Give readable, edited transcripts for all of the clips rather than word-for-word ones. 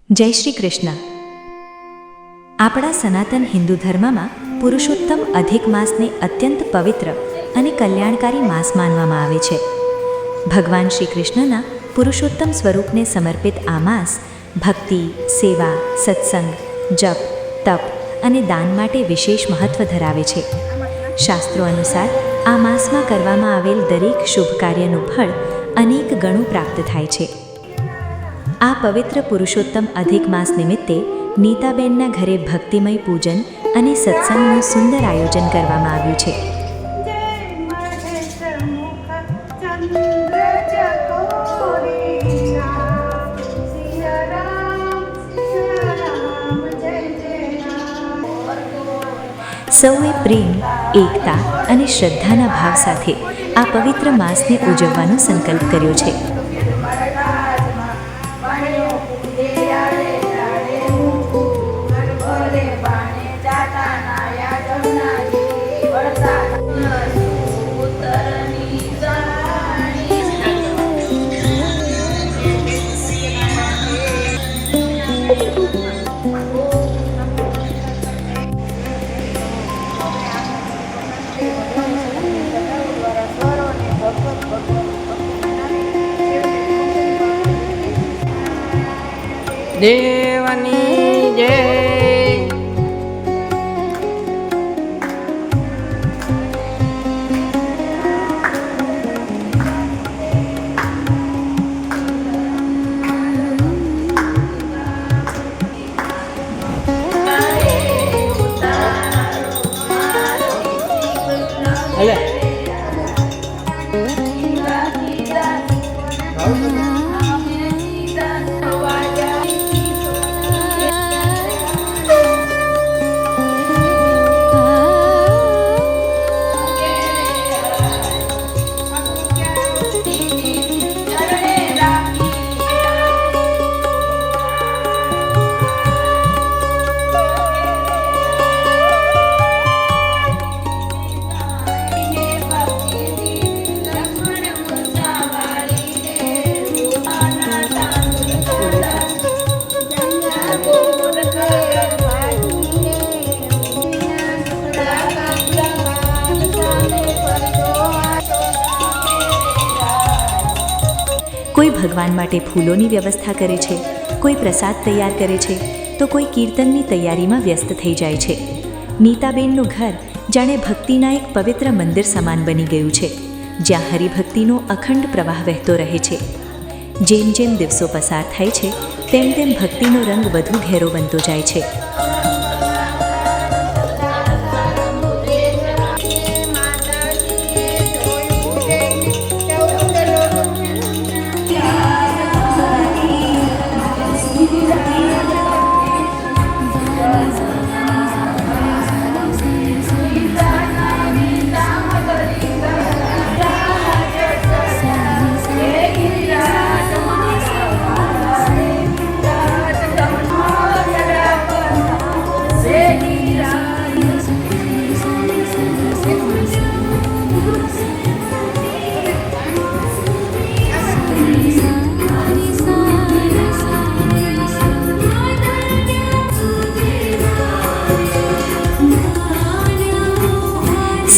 જય શ્રી કૃષ્ણ. આપણા સનાતન હિન્દુ ધર્મમાં પુરુષોત્તમ અધિક માસને અત્યંત પવિત્ર અને કલ્યાણકારી માસ માનવામાં આવે છે. ભગવાન શ્રી કૃષ્ણના પુરુષોત્તમ સ્વરૂપને સમર્પિત આ માસ ભક્તિ, સેવા, સત્સંગ, જપ, તપ અને દાન માટે વિશેષ મહત્વ ધરાવે છે. શાસ્ત્રો અનુસાર આ માસમાં કરવામાં આવેલ દરેક શુભ કાર્યનું ફળ અનેક ગણું પ્રાપ્ત થાય છે. આ પવિત્ર પુરુષોત્તમ અધિક માસ નિમિત્તે નીતાબેનના ઘરે ભક્તિમય પૂજન અને સત્સંગનું સુંદર આયોજન કરવામાં આવ્યું છે. સૌએ પ્રેમ, એકતા અને શ્રદ્ધાના ભાવ સાથે આ પવિત્ર માસને ઉજવવાનો સંકલ્પ કર્યો છે. દેવની જય. કોઈ ભગવાન માટે ફૂલોની વ્યવસ્થા કરે છે, કોઈ પ્રસાદ તૈયાર કરે છે, તો કોઈ કીર્તનની તૈયારીમાં વ્યસ્ત થઈ જાય છે. નીતાબેનનું ઘર જાણે ભક્તિના એક પવિત્ર મંદિર સમાન બની ગયું છે, જ્યાં હરિભક્તિનો અખંડ પ્રવાહ વહેતો રહે છે. જેમ જેમ દિવસો પસાર થાય છે તેમ તેમ ભક્તિનો રંગ વધુ ઘેરો બનતો જાય છે.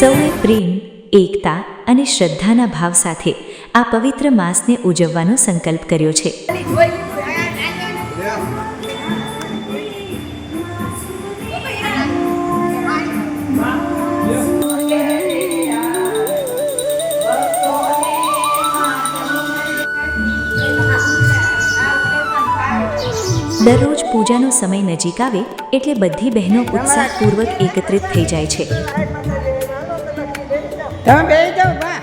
સૌએ પ્રેમ, એકતા અને શ્રદ્ધાના ભાવ સાથે આ પવિત્ર માસને ઉજવવાનો સંકલ્પ કર્યો છે. દરરોજ પૂજાનો સમય નજીક આવે એટલે બધી બહેનો ઉત્સાહપૂર્વક એકત્રિત થઈ જાય છે. તમે બેસી જાઓ બા.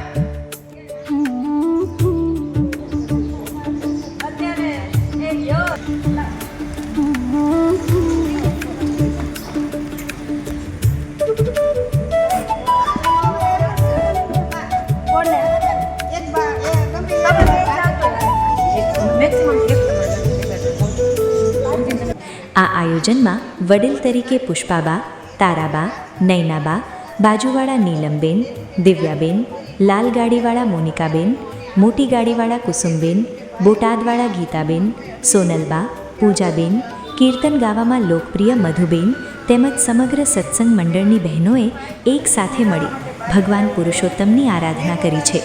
આ આયોજનમાં વડીલ તરીકે પુષ્પાબા, તારાબા, નૈનાબા, બાજુવાળા નીલમબેન, દિવ્યાબેન, લાલ ગાડીવાળા મોનિકાબેન, મોટી ગાડીવાળા કુસુમબેન, બોટાદવાળા ગીતાબેન, સોનલબા, પૂજાબેન, કીર્તન ગાવામાં લોકપ્રિય મધુબેન તેમજ સમગ્ર સત્સંગ મંડળની બહેનોએ એક સાથે મળી ભગવાન પુરુષોત્તમની આરાધના કરી છે.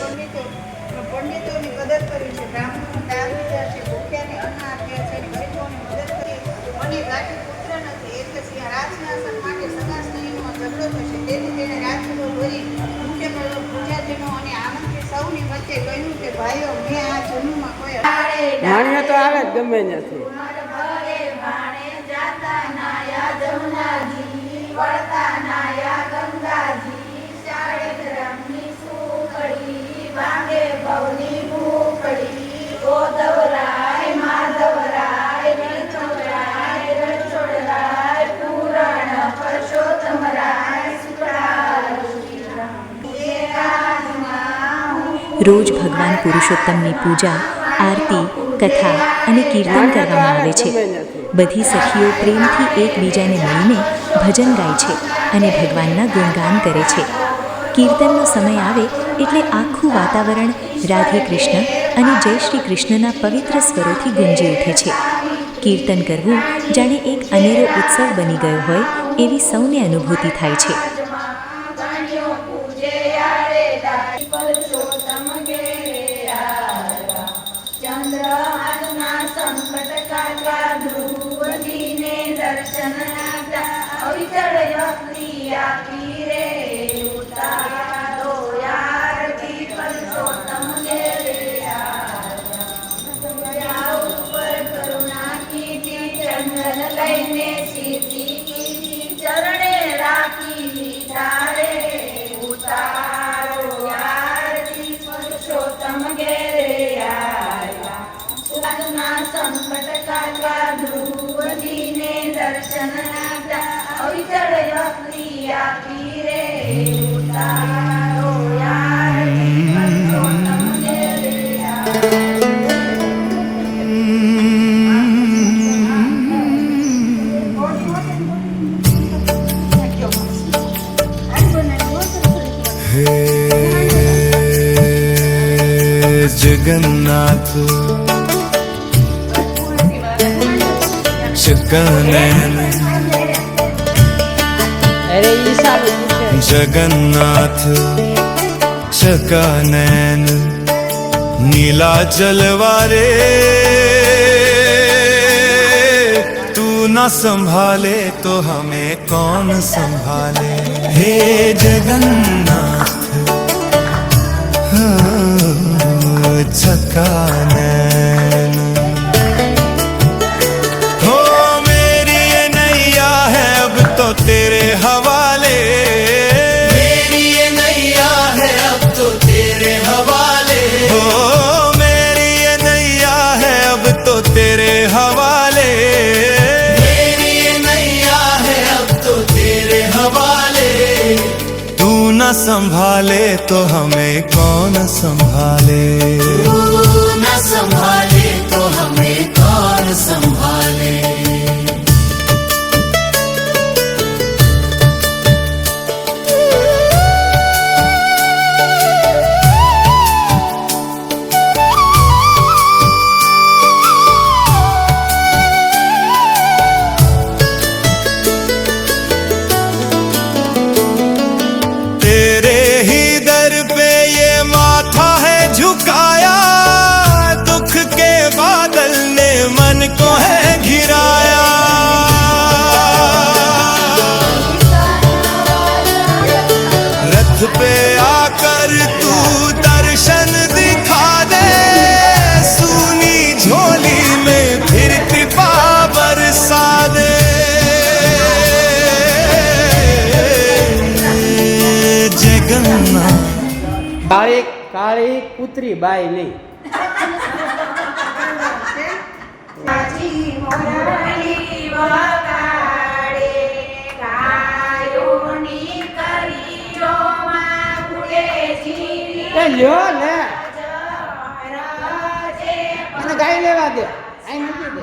પંડિતોની કદર કરી છે, બ્રાહ્મણો દાન દીધા છે, ભૂખ્યાને અન્ન આપ્યા છે, ગરીબોની મદદ કરી. અને ગાંઠી પુત્ર નથી એટલે રાજસિંહાસન માટે સગા સ્ત્રીનો ઝઘડો થશે. તેથી તેણે રાજસભા ભરી મુખ્ય પૂજાજનો અને આમંત્રિત સૌની વચ્ચે કહ્યું કે ભાઈઓ, મેં આ જન્મમાં કોઈ માન્ય તો આવે જ ગમે નથી. રોજ ભગવાન પુરુષોત્તમની પૂજા, આરતી, કથા અને કીર્તન કરવામાં આવે છે. બધી સખીઓ પ્રેમથી એકબીજાને મળીને ભજન ગાય છે અને ભગવાનના ગુણગાન કરે છે. કીર્તનનો સમય આવે એટલે આખું વાતાવરણ રાધે કૃષ્ણ અને જય શ્રી કૃષ્ણના પવિત્ર સ્વરોથી ગુંજી ઉઠે છે. કીર્તન કરવું જાણે એક અનેરો ઉત્સવ બની ગયો હોય એવી સૌને અનુભૂતિ થાય છે. जगन्नाथ शकनैन जगन्नाथ शकनैन नीलाचल वारे तू न संभाले तो हमें कौन संभाले. हे जगन्नाथ छकानैन हो मेरी ये नैया है अब तो तेरे हवाले. मेरी ये नैया है अब तो तेरे हवाले. हो मेरी ये नैया है अब तो तेरे हवाले. मेरी ये नैया है अब तो तेरे हवाले. तू न संभाले तो हमें कौन संभाले. तू न संभाले तो हमें कौन संभाले. तेरे ही दर पे ये माथा है झुकाया, दुख के बादल ने मन को है घिराया. रथ पे आकर तू दर्शन दिखा दे, सूनी झोली में फिर कृपा बरसा दे. जगन्नाथ કાળી કૂતરી બાઈ નહીં. લ્યો લે અને ગાઈ લેવા દે. અહીં મૂકી દે.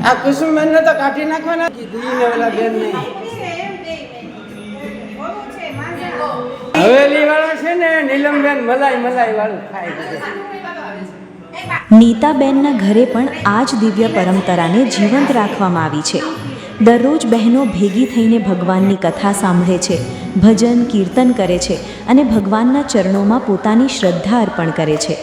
આ કુસુમબેન ને તો કાઢી નાખવાના દીને ઓલા બેન નહીં હવેલી વાળા છે ને નીલમબેન મલાઈ વાળું ખાય છે. નીતાબેનના ઘરે પણ આ જ દિવ્ય પરંપરાને જીવંત રાખવામાં આવી છે. દરરોજ બહેનો ભેગી થઈને ભગવાનની કથા સાંભળે છે, ભજન કીર્તન કરે છે અને ભગવાનના ચરણોમાં પોતાની શ્રદ્ધા અર્પણ કરે છે.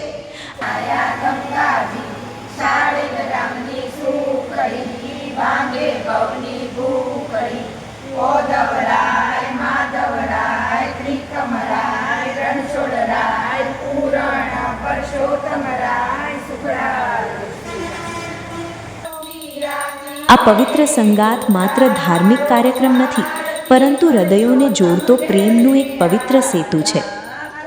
આ પવિત્ર સંગાત માત્ર ધાર્મિક કાર્યક્રમ નથી, પરંતુ હૃદયોને જોડતો પ્રેમનું એક પવિત્ર સેતુ છે.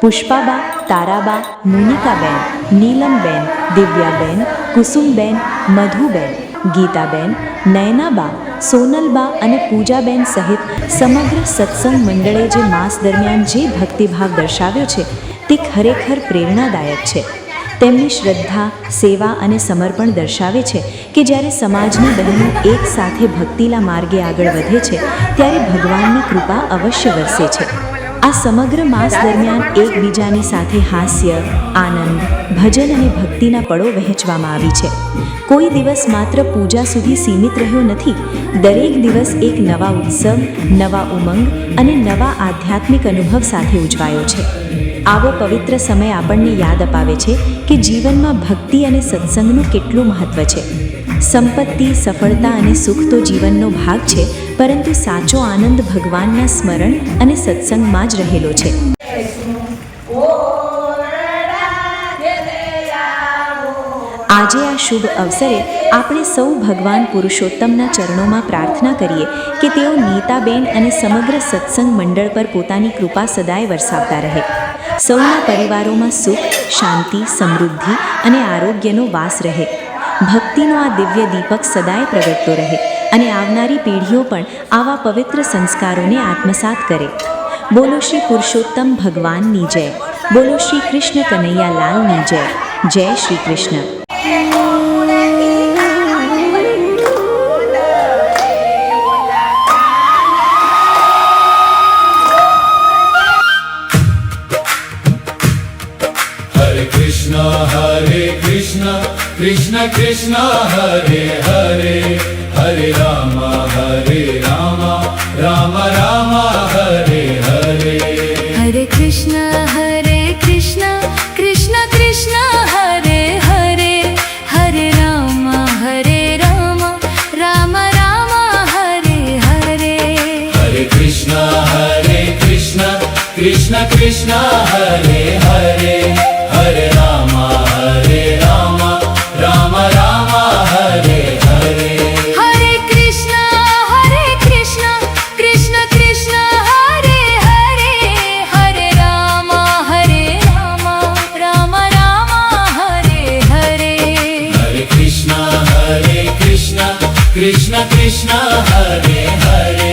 પુષ્પાબા, તારાબા, મોનિકાબેન, નીલમબેન, દિવ્યાબેન, કુસુમબેન, મધુબેન, ગીતાબેન, નયનાબા, સોનલબા અને પૂજાબેન સહિત સમગ્ર સત્સંગ મંડળે જે માસ દરમિયાન જે ભક્તિભાવ દર્શાવ્યો છે તે ખરેખર પ્રેરણાદાયક છે. તેમની શ્રદ્ધા, સેવા અને સમર્પણ દર્શાવે છે કે જ્યારે સમાજની બહેનો એક સાથે ભક્તિના માર્ગે આગળ વધે છે ત્યારે ભગવાનની કૃપા અવશ્ય વરસે છે. આ સમગ્ર માસ દરમિયાન એકબીજાની સાથે હાસ્ય, આનંદ, ભજન અને ભક્તિના પળો વહેંચવામાં આવી છે. કોઈ દિવસ માત્ર પૂજા સુધી સીમિત રહ્યો નથી. દરેક દિવસ એક નવા ઉત્સવ, નવા ઉમંગ અને નવા આધ્યાત્મિક અનુભવ સાથે ઉજવાયો છે. આવો પવિત્ર સમય આપણને યાદ અપાવે છે કે જીવનમાં ભક્તિ અને સત્સંગનું કેટલું મહત્ત્વ છે. સંપત્તિ, સફળતા અને સુખ તો જીવનનો ભાગ છે, પરંતુ સાચો આનંદ ભગવાનના સ્મરણ અને સત્સંગમાં જ રહેલો છે. આજે આ શુભ અવસરે આપણે સૌ ભગવાન પુરુષોત્તમના ચરણોમાં પ્રાર્થના કરીએ કે તેઓ નીતાબેન અને સમગ્ર સત્સંગ મંડળ પર પોતાની કૃપા સદાય વરસાવતા રહે. સૌના પરિવારોમાં સુખ, શાંતિ, સમૃદ્ધિ અને આરોગ્યનો વાસ રહે. ભક્તિનો આ દિવ્ય દીપક સદાય પ્રગટતો રહે અને આવનારી પેઢીઓ પણ આવા પવિત્ર સંસ્કારોને આત્મસાત કરે. બોલો શ્રી પુરુષોત્તમ ભગવાનની જય. બોલો શ્રી કૃષ્ણ કનૈયા લાલની જય. જય શ્રી કૃષ્ણ. कृष्ण कृष्ण हरे हरे, हरे राम राम राम हरे हरे. हरे कृष्ण कृष्ण कृष्ण हरे हरे, हरे राम राम राम हरे हरे. हरे कृष्ण कृष्ण कृष्ण हरे हरे, हरे राम राम राम हरे हरे. हरे कृष्ण कृष्ण कृष्ण हरे हरे, हरे राम राम राम हरे हरे. हरे कृष्ण कृष्ण कृष्ण हरे हरे,